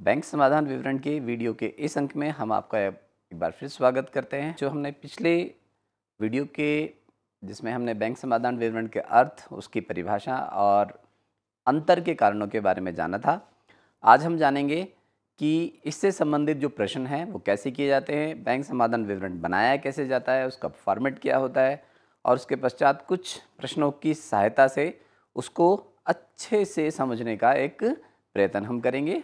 Bank समाधान विवरण के वीडियो के इस अंक में हम आपका एक बार फिर स्वागत करते हैं। जो हमने पिछले वीडियो के जिसमें हमने बैंक समाधान विवरण के अर्थ, उसकी परिभाषा और अंतर के कारणों के बारे में जाना था, आज हम जानेंगे कि इससे संबंधित जो प्रश्न हैं वो कैसे किए जाते हैं, बैंक समाधान विवरण बनाया कैसे जाता है, उसका फॉर्मेट क्या होता है और उसके पश्चात कुछ प्रश्नों की सहायता से उसको अच्छे से समझने का एक प्रयत्न हम करेंगे।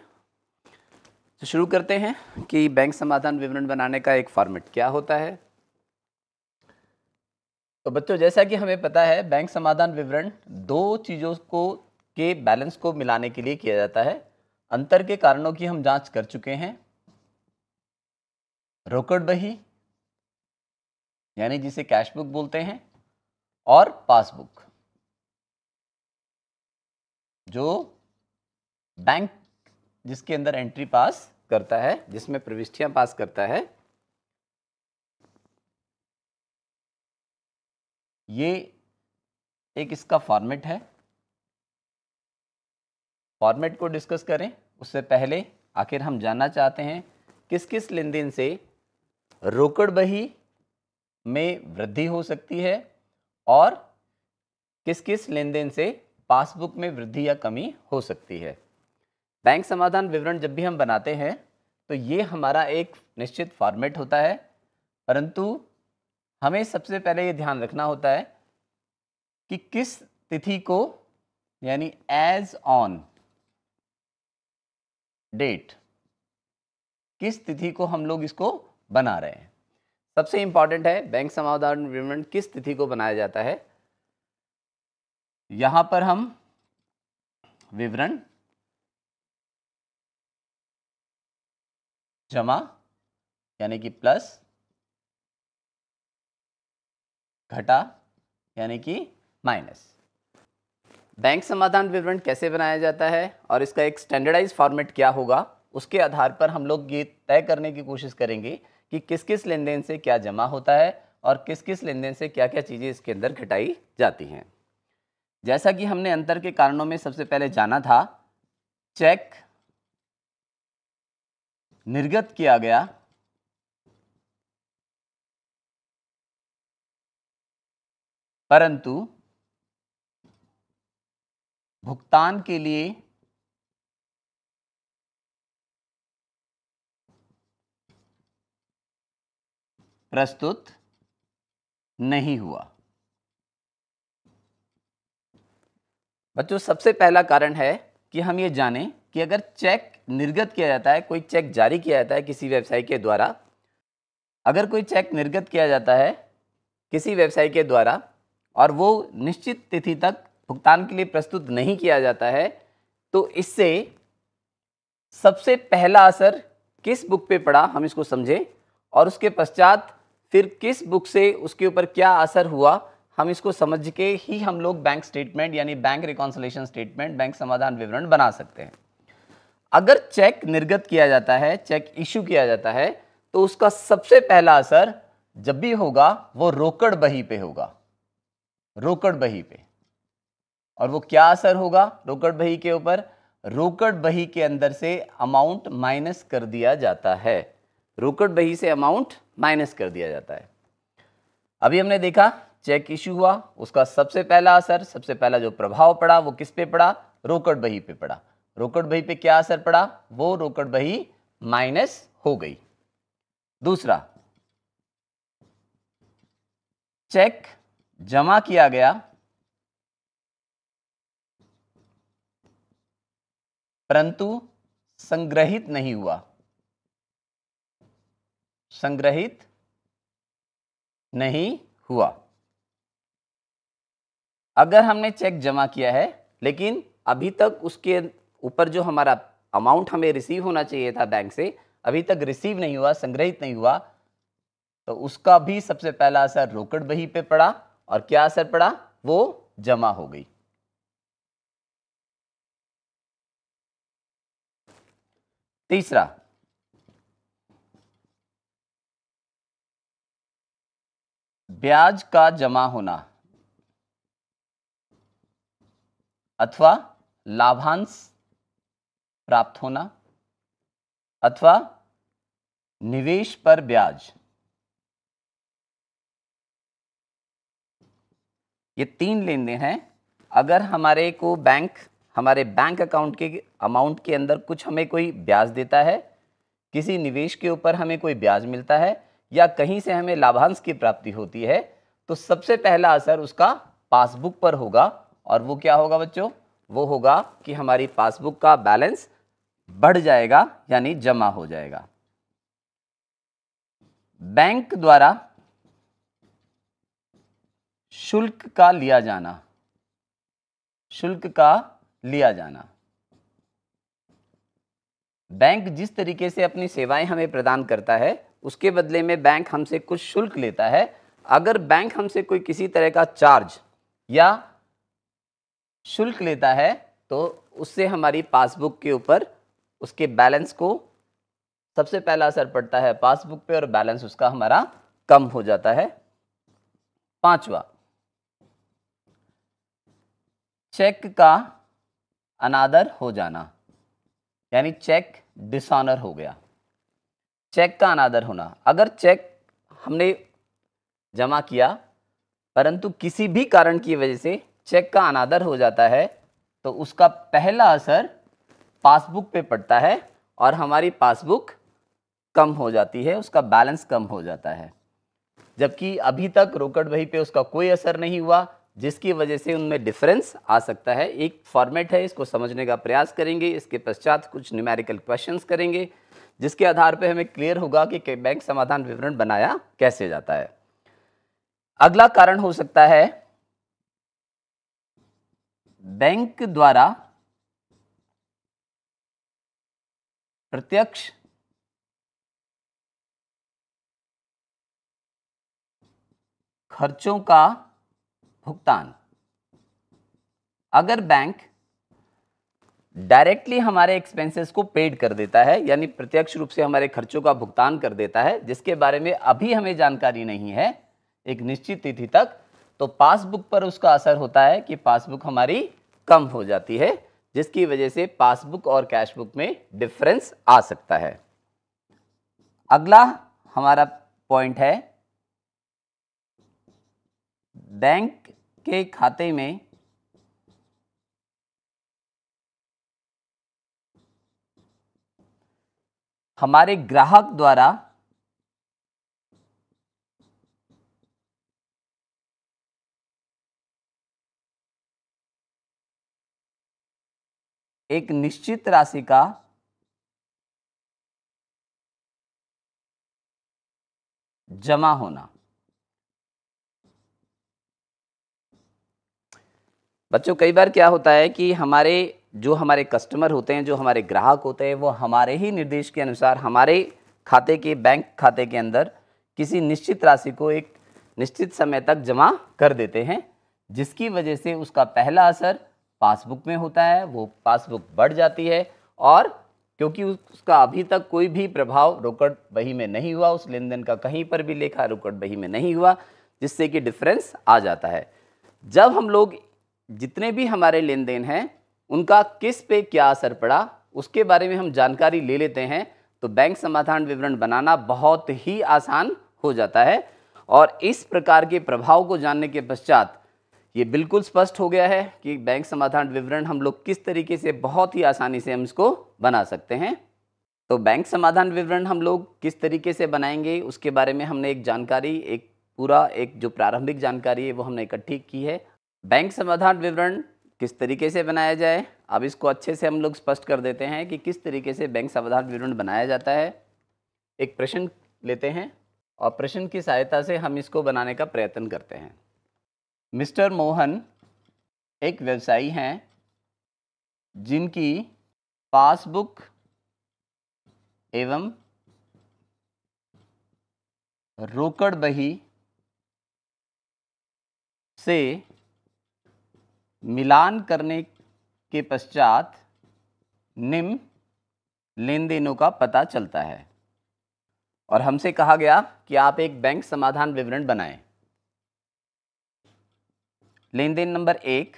तो शुरू करते हैं कि बैंक समाधान विवरण बनाने का एक फॉर्मेट क्या होता है। तो बच्चों, जैसा कि हमें पता है, बैंक समाधान विवरण दो चीज़ों को के बैलेंस को मिलाने के लिए किया जाता है। अंतर के कारणों की हम जांच कर चुके हैं। रोकड़ बही यानी जिसे कैश बुक बोलते हैं, और पासबुक जो बैंक जिसके अंदर एंट्री पास करता है, जिसमें प्रविष्टियां पास करता है। ये एक इसका फॉर्मेट है। फॉर्मेट को डिस्कस करें उससे पहले आखिर हम जानना चाहते हैं किस किस लेन देन से रोकड़ बही में वृद्धि हो सकती है और किस किस लेन देन से पासबुक में वृद्धि या कमी हो सकती है। बैंक समाधान विवरण जब भी हम बनाते हैं तो ये हमारा एक निश्चित फॉर्मेट होता है, परंतु हमें सबसे पहले ये ध्यान रखना होता है कि किस तिथि को, यानी एज ऑन डेट, किस तिथि को हम लोग इसको बना रहे हैं। सबसे इंपॉर्टेंट है बैंक समाधान विवरण किस तिथि को बनाया जाता है। यहां पर हम विवरण जमा यानी कि प्लस, घटा यानी कि माइनस। बैंक समाधान विवरण कैसे बनाया जाता है और इसका एक स्टैंडर्डाइज फॉर्मेट क्या होगा, उसके आधार पर हम लोग ये तय करने की कोशिश करेंगे कि किस किस लेन देन से क्या जमा होता है और किस किस लेन देन से क्या क्या चीज़ें इसके अंदर घटाई जाती हैं। जैसा कि हमने अंतर के कारणों में सबसे पहले जाना था, चेक निर्गत किया गया परंतु भुगतान के लिए प्रस्तुत नहीं हुआ। बच्चों, सबसे पहला कारण है कि हम ये जानें कि अगर चेक निर्गत किया जाता है, कोई चेक जारी किया जाता है किसी व्यवसाय के द्वारा, अगर कोई चेक निर्गत किया जाता है किसी व्यवसाय के द्वारा और वो निश्चित तिथि तक भुगतान के लिए प्रस्तुत नहीं किया जाता है, तो इससे सबसे पहला असर किस बुक पे पड़ा हम इसको समझें, और उसके पश्चात फिर किस बुक से उसके ऊपर क्या असर हुआ हम इसको समझ के ही हम लोग बैंक स्टेटमेंट यानी बैंक रिकॉन्सिलेशन स्टेटमेंट, बैंक समाधान विवरण बना सकते हैं। अगर चेक निर्गत किया जाता है, चेक इशू किया जाता है, तो उसका सबसे पहला असर जब भी होगा वो रोकड़ बही पे होगा, रोकड़ बही पे। और वो क्या असर होगा रोकड़ बही के ऊपर? रोकड़ बही के अंदर से अमाउंट माइनस कर दिया जाता है। रोकड़ बही से अमाउंट माइनस कर दिया जाता है। अभी हमने देखा चेक इशू हुआ, उसका सबसे पहला असर, सबसे पहला जो प्रभाव पड़ा वो किस पे पड़ा? रोकड़ बही पे पड़ा। रोकड़ बही पे क्या असर पड़ा? वो रोकड़ बही माइनस हो गई। दूसरा, चेक जमा किया गया परंतु संग्रहित नहीं हुआ, संग्रहित नहीं हुआ। अगर हमने चेक जमा किया है लेकिन अभी तक उसके ऊपर जो हमारा अमाउंट हमें रिसीव होना चाहिए था बैंक से, अभी तक रिसीव नहीं हुआ, संग्रहित नहीं हुआ, तो उसका भी सबसे पहला असर रोकड़ बही पे पड़ा। और क्या असर पड़ा? वो जमा हो गई। तीसरा, ब्याज का जमा होना अथवा लाभांश प्राप्त होना। अथवा निवेश पर ब्याज, ये 3 लेन देन हैं। अगर हमारे को बैंक हमारे बैंक अकाउंट के अमाउंट के अंदर कुछ हमें कोई ब्याज देता है, किसी निवेश के ऊपर हमें कोई ब्याज मिलता है, या कहीं से हमें लाभांश की प्राप्ति होती है, तो सबसे पहला असर उसका पासबुक पर होगा। और वो क्या होगा बच्चों? वो होगा कि हमारी पासबुक का बैलेंस बढ़ जाएगा, यानी जमा हो जाएगा। बैंक द्वारा शुल्क का लिया जाना, शुल्क का लिया जाना, बैंक जिस तरीके से अपनी सेवाएं हमें प्रदान करता है उसके बदले में बैंक हमसे कुछ शुल्क लेता है। अगर बैंक हमसे कोई किसी तरह का चार्ज या शुल्क लेता है तो उससे हमारी पासबुक के ऊपर उसके बैलेंस को सबसे पहला असर पड़ता है पासबुक पे, और बैलेंस उसका हमारा कम हो जाता है। 5वां, चेक का अनादर हो जाना, यानी चेक डिसऑनर हो गया। चेक का अनादर होना, अगर चेक हमने जमा किया परंतु किसी भी कारण की वजह से चेक का अनादर हो जाता है, तो उसका पहला असर पासबुक पे पड़ता है और हमारी पासबुक कम हो जाती है, उसका बैलेंस कम हो जाता है। जबकि अभी तक रोकड़ बही पे उसका कोई असर नहीं हुआ, जिसकी वजह से उनमें डिफरेंस आ सकता है। एक फॉर्मेट है, इसको समझने का प्रयास करेंगे, इसके पश्चात कुछ न्यूमेरिकल क्वेश्चंस करेंगे, जिसके आधार पर हमें क्लियर होगा कि बैंक समाधान विवरण बनाया कैसे जाता है। अगला कारण हो सकता है बैंक द्वारा प्रत्यक्ष खर्चों का भुगतान। अगर बैंक डायरेक्टली हमारे एक्सपेंसेस को पेड कर देता है, यानी प्रत्यक्ष रूप से हमारे खर्चों का भुगतान कर देता है, जिसके बारे में अभी हमें जानकारी नहीं है एक निश्चित तिथि तक, तो पासबुक पर उसका असर होता है कि पासबुक हमारी कम हो जाती है, जिसकी वजह से पासबुक और कैश बुक में डिफरेंस आ सकता है। अगला हमारा पॉइंट है बैंक के खाते में हमारे ग्राहक द्वारा एक निश्चित राशि का जमा होना। बच्चों, कई बार क्या होता है कि हमारे कस्टमर होते हैं, जो हमारे ग्राहक होते हैं, वो हमारे ही निर्देश के अनुसार हमारे खाते के बैंक खाते के अंदर किसी निश्चित राशि को एक निश्चित समय तक जमा कर देते हैं, जिसकी वजह से उसका पहला असर पासबुक में होता है, वो पासबुक बढ़ जाती है। और क्योंकि उसका अभी तक कोई भी प्रभाव रोकड़ बही में नहीं हुआ, उस लेन देन का कहीं पर भी लेखा रोकड़ बही में नहीं हुआ, जिससे कि डिफरेंस आ जाता है। जब हम लोग जितने भी हमारे लेन देन हैं उनका किस पे क्या असर पड़ा उसके बारे में हम जानकारी ले लेते हैं, तो बैंक समाधान विवरण बनाना बहुत ही आसान हो जाता है। और इस प्रकार के प्रभाव को जानने के पश्चात ये बिल्कुल स्पष्ट हो गया है कि बैंक समाधान विवरण हम लोग किस तरीके से बहुत ही आसानी से हम इसको बना सकते हैं। तो बैंक समाधान विवरण हम लोग किस तरीके से बनाएंगे उसके बारे में हमने एक जानकारी, एक जो प्रारंभिक जानकारी है वो हमने इकट्ठी की है। बैंक समाधान विवरण किस तरीके से बनाया जाए, अब इसको अच्छे से हम लोग स्पष्ट कर देते हैं कि किस तरीके से बैंक समाधान विवरण बनाया जाता है। एक प्रश्न लेते हैं और प्रश्न की सहायता से हम इसको बनाने का प्रयत्न करते हैं। मिस्टर मोहन एक व्यवसायी हैं जिनकी पासबुक एवं रोकड़ बही से मिलान करने के पश्चात निम्न लेन देनों का पता चलता है। और हमसे कहा गया कि आप एक बैंक समाधान विवरण बनाएं। लेन देन नंबर 1,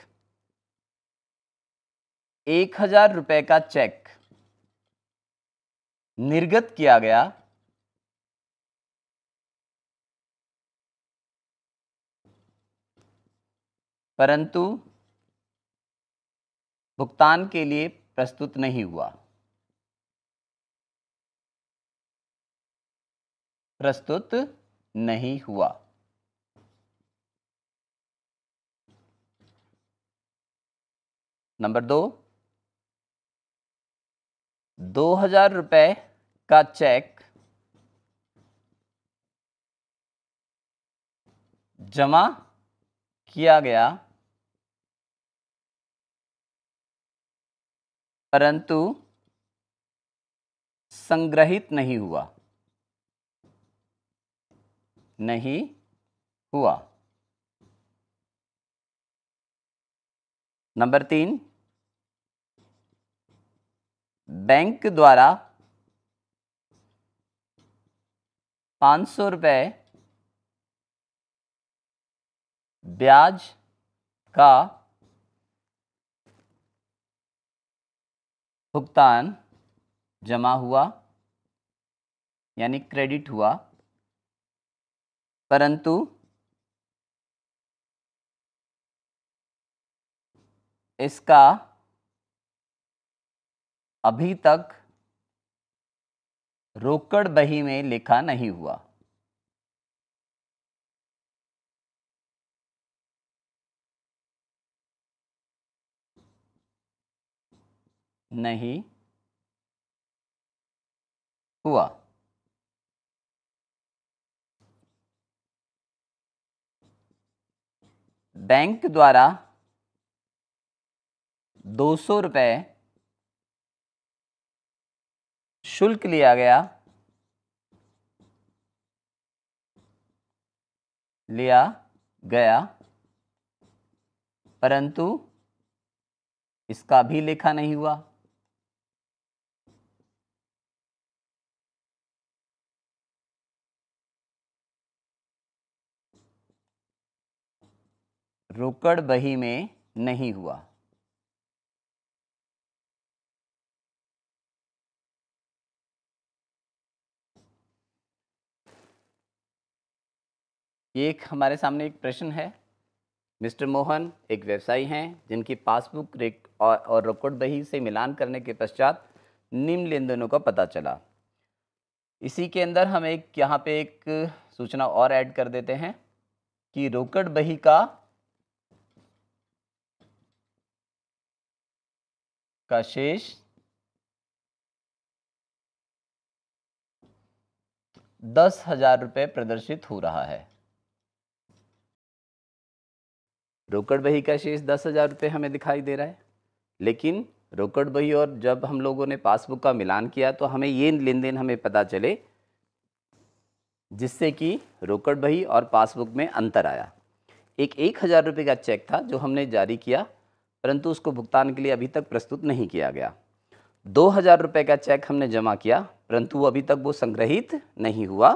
1000 रुपए का चेक निर्गत किया गया परंतु भुगतान के लिए प्रस्तुत नहीं हुआ। प्रस्तुत नहीं हुआ। नंबर 2, 2000 रुपए का चेक जमा किया गया परंतु संग्रहित नहीं हुआ। नहीं हुआ। नंबर 3, बैंक द्वारा 500 रुपए ब्याज का भुगतान जमा हुआ यानी क्रेडिट हुआ परंतु इसका अभी तक रोकड़ बही में लिखा नहीं हुआ। नहीं हुआ। बैंक द्वारा 200 रुपए शुल्क लिया गया परंतु इसका भी लेखा नहीं हुआ। रोकड़ बही में नहीं हुआ। एक हमारे सामने एक प्रश्न है। मिस्टर मोहन एक व्यवसायी हैं जिनकी पासबुक और रोकड़ बही से मिलान करने के पश्चात निम्न लेन देनों का पता चला। इसी के अंदर हम यहाँ पे एक सूचना और ऐड कर देते हैं कि रोकड़ बही का शेष 10,000 रुपये प्रदर्शित हो रहा है। रोकड़ बही का शेष 10,000 रुपये हमें दिखाई दे रहा है, लेकिन रोकड़ बही और जब हम लोगों ने पासबुक का मिलान किया तो हमें ये लेन देन हमें पता चले जिससे कि रोकड़ बही और पासबुक में अंतर आया। एक 1,000 रुपये का चेक था जो हमने जारी किया परंतु उसको भुगतान के लिए अभी तक प्रस्तुत नहीं किया गया। 2,000 रुपये का चेक हमने जमा किया परंतु वो अभी तक वो संग्रहित नहीं हुआ।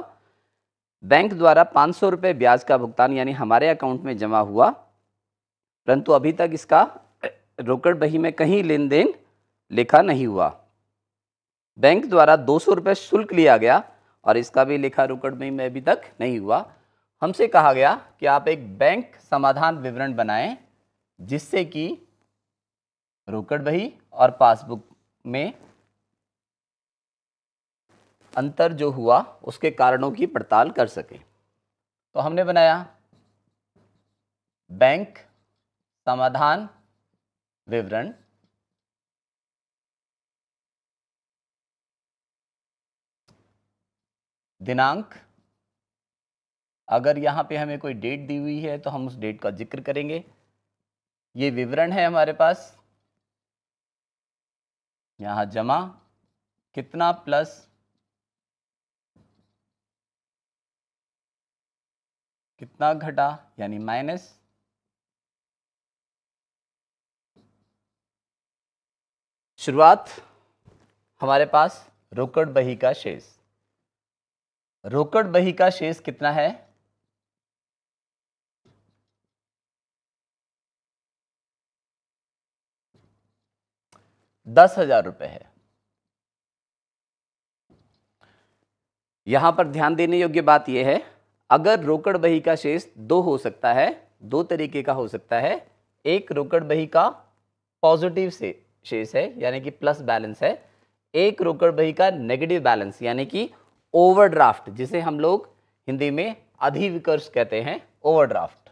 बैंक द्वारा 500 रुपये ब्याज का भुगतान यानी हमारे अकाउंट में जमा हुआ परंतु अभी तक इसका रोकड़ बही में कहीं लेन देन लिखा नहीं हुआ। बैंक द्वारा 200 रुपये शुल्क लिया गया और इसका भी लिखा रोकड़ बही में अभी तक नहीं हुआ। हमसे कहा गया कि आप एक बैंक समाधान विवरण बनाएं जिससे कि रोकड़ बही और पासबुक में अंतर जो हुआ उसके कारणों की पड़ताल कर सकें। तो हमने बनाया बैंक समाधान विवरण दिनांक, अगर यहाँ पे हमें कोई डेट दी हुई है तो हम उस डेट का जिक्र करेंगे। ये विवरण है हमारे पास, यहाँ जमा कितना प्लस कितना घटा यानी माइनस, शुरुआत हमारे पास रोकड़ बही का शेष। रोकड़ बही का शेष कितना है? 10,000 रुपये है। यहाँ पर ध्यान देने योग्य बात यह है, अगर रोकड़ बही का शेष दो हो सकता है, दो तरीके का हो सकता है। एक रोकड़ बही का पॉजिटिव से शेष है यानी कि प्लस बैलेंस है, एक रोकड़ बही का नेगेटिव बैलेंस यानी कि ओवरड्राफ्ट, जिसे हम लोग हिंदी में अधिविकर्ष कहते हैं, ओवरड्राफ्ट।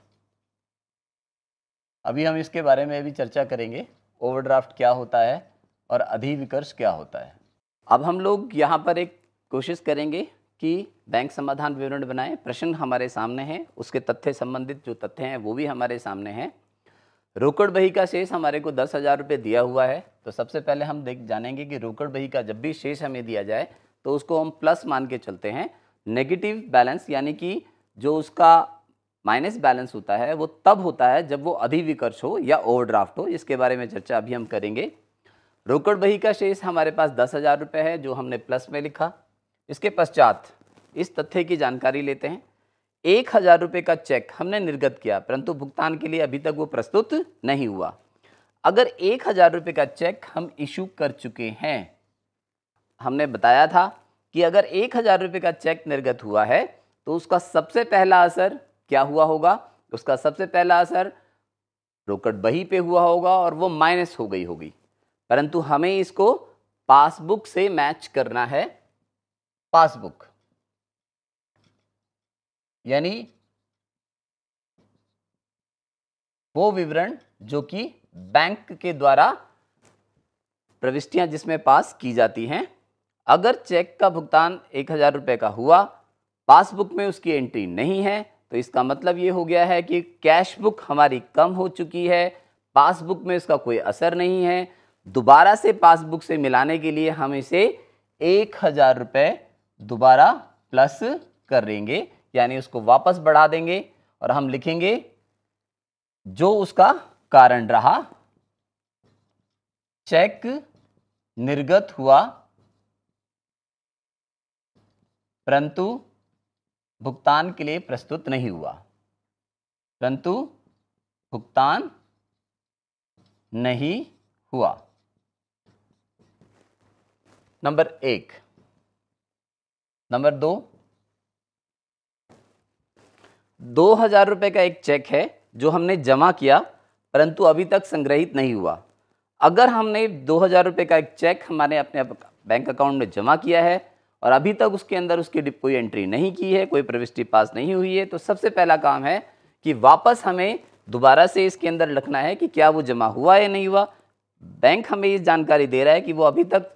अभी हम इसके बारे में भी चर्चा करेंगे, ओवरड्राफ्ट क्या होता है और अधिविकर्ष क्या होता है। अब हम लोग यहाँ पर एक कोशिश करेंगे कि बैंक समाधान विवरण बनाएं। प्रश्न हमारे सामने हैं, उसके तथ्य संबंधित जो तथ्य हैं वो भी हमारे सामने हैं। रोकड़ बही का शेष हमारे को 10,000 रुपये दिया हुआ है, तो सबसे पहले हम जानेंगे कि रोकड़ बही का जब भी शेष हमें दिया जाए तो उसको हम प्लस मान के चलते हैं। नेगेटिव बैलेंस यानी कि जो उसका माइनस बैलेंस होता है वो तब होता है जब वो अधिविकर्ष हो या ओवरड्राफ्ट हो, इसके बारे में चर्चा अभी हम करेंगे। रोकड़ बही का शेष हमारे पास 10,000 रुपये है जो हमने प्लस में लिखा। इसके पश्चात इस तथ्य की जानकारी लेते हैं। 1,000 रुपये का चेक हमने निर्गत किया परंतु भुगतान के लिए अभी तक वो प्रस्तुत नहीं हुआ। अगर 1,000 रुपये का चेक हम इशू कर चुके हैं, हमने बताया था कि अगर 1,000 रुपये का चेक निर्गत हुआ है तो उसका सबसे पहला असर क्या हुआ होगा? उसका सबसे पहला असर रोकड़ बही पे हुआ होगा और वो माइनस हो गई होगी, परंतु हमें इसको पासबुक से मैच करना है। पासबुक यानी वो विवरण जो कि बैंक के द्वारा प्रविष्टियां जिसमें पास की जाती हैं। अगर चेक का भुगतान 1,000 रुपये का हुआ, पासबुक में उसकी एंट्री नहीं है, तो इसका मतलब ये हो गया है कि कैश बुक हमारी कम हो चुकी है, पासबुक में इसका कोई असर नहीं है। दोबारा से पासबुक से मिलाने के लिए हम इसे 1,000 रुपये दोबारा प्लस कर देंगे, यानी उसको वापस बढ़ा देंगे और हम लिखेंगे जो उसका कारण रहा, चेक निर्गत हुआ परंतु भुगतान के लिए प्रस्तुत नहीं हुआ, परंतु भुगतान नहीं हुआ। नंबर 1। नंबर 2, 2,000 रुपये का एक चेक है जो हमने जमा किया परंतु अभी तक संग्रहित नहीं हुआ। अगर हमने 2,000 रुपये का एक चेक हमारे अपने बैंक अकाउंट में जमा किया है और अभी तक उसके अंदर उसकी कोई एंट्री नहीं की है, कोई प्रविष्टि पास नहीं हुई है, तो सबसे पहला काम है कि वापस हमें दोबारा से इसके अंदर लिखना है कि क्या वो जमा हुआ या नहीं हुआ। बैंक हमें ये जानकारी दे रहा है कि वो अभी तक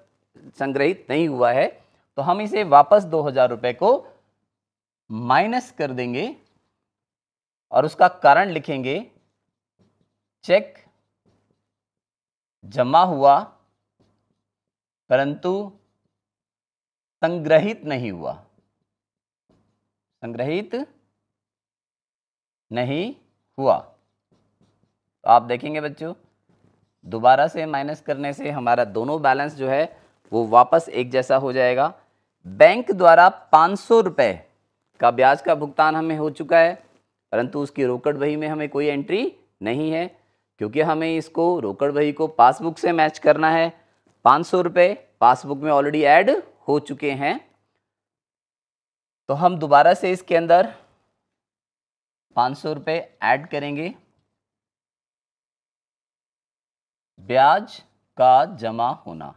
संग्रहित नहीं हुआ है, तो हम इसे वापस 2,000 रुपये को माइनस कर देंगे और उसका कारण लिखेंगे चेक जमा हुआ परंतु संग्रहित नहीं हुआ, संग्रहित नहीं हुआ। तो आप देखेंगे बच्चों, दोबारा से माइनस करने से हमारा दोनों बैलेंस जो है वो वापस एक जैसा हो जाएगा। बैंक द्वारा 500 रुपये का ब्याज का भुगतान हमें हो चुका है परंतु उसकी रोकड़ बही में हमें कोई एंट्री नहीं है, क्योंकि हमें इसको रोकड़ बही को पासबुक से मैच करना है। 500 रुपये पासबुक में ऑलरेडी ऐड हो चुके हैं, तो हम दोबारा से इसके अंदर 500 रुपये ऐड करेंगे। ब्याज का जमा होना,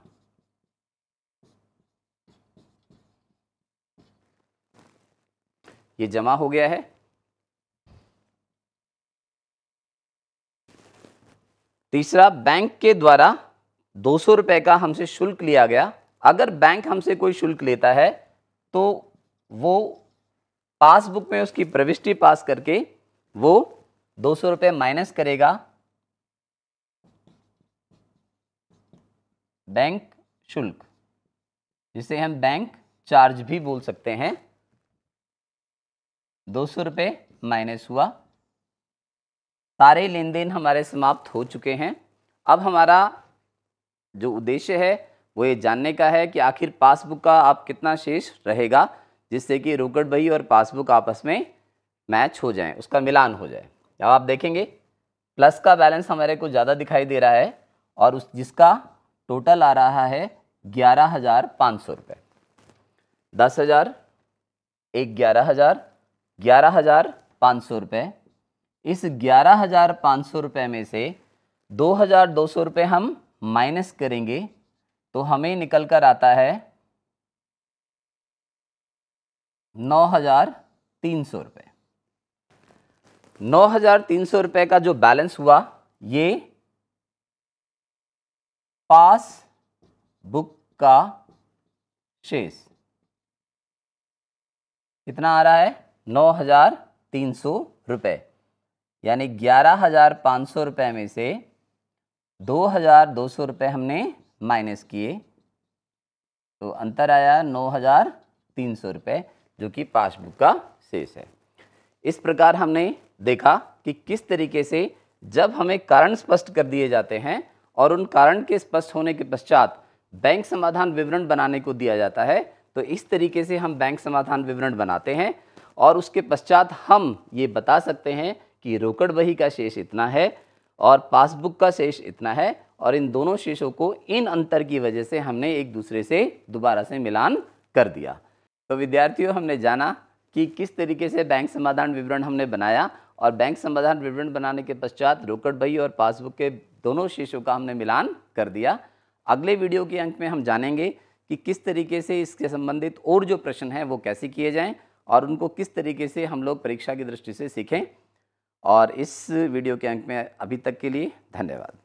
ये जमा हो गया है। तीसरा, बैंक के द्वारा 200 रुपये का हमसे शुल्क लिया गया। अगर बैंक हमसे कोई शुल्क लेता है तो वो पासबुक में उसकी प्रविष्टि पास करके वो 200 रुपये माइनस करेगा बैंक शुल्क, जिसे हम बैंक चार्ज भी बोल सकते हैं। 200 रुपये माइनस हुआ। सारे लेन देन हमारे समाप्त हो चुके हैं। अब हमारा जो उद्देश्य है वो ये जानने का है कि आखिर पासबुक का आप कितना शेष रहेगा, जिससे कि रोकड़ बही और पासबुक आपस में मैच हो जाएं, उसका मिलान हो जाए। अब आप देखेंगे प्लस का बैलेंस हमारे को ज़्यादा दिखाई दे रहा है और उस जिसका टोटल आ रहा है 11,500 रुपये। 10,000 एक 11,500 रुपये। इस 11,500 रुपये में से 2,200 रुपये हम माइनस करेंगे तो हमें निकल कर आता है 9,300 रुपये। 9,300 रुपये का जो बैलेंस हुआ ये पासबुक का शेष कितना आ रहा है 9,300 रुपये, यानी 11,500 रुपये में से 2,200 रुपये हमने माइनस किए तो अंतर आया 9,300 रुपये, जो कि पासबुक का शेष है। इस प्रकार हमने देखा कि किस तरीके से जब हमें कारण स्पष्ट कर दिए जाते हैं और उन कारण के स्पष्ट होने के पश्चात बैंक समाधान विवरण बनाने को दिया जाता है, तो इस तरीके से हम बैंक समाधान विवरण बनाते हैं और उसके पश्चात हम ये बता सकते हैं कि रोकड़ बही का शेष इतना है और पासबुक का शेष इतना है, और इन दोनों शेषों को इन अंतर की वजह से हमने एक दूसरे से दोबारा से मिलान कर दिया। तो विद्यार्थियों, हमने जाना कि किस तरीके से बैंक समाधान विवरण हमने बनाया और बैंक समाधान विवरण बनाने के पश्चात रोकड़ बही और पासबुक के दोनों शेषों का हमने मिलान कर दिया। अगले वीडियो के अंक में हम जानेंगे कि किस तरीके से इसके संबंधित और जो प्रश्न हैं वो कैसे किए जाएं और उनको किस तरीके से हम लोग परीक्षा की दृष्टि से सीखें। और इस वीडियो के अंक में अभी तक के लिए धन्यवाद।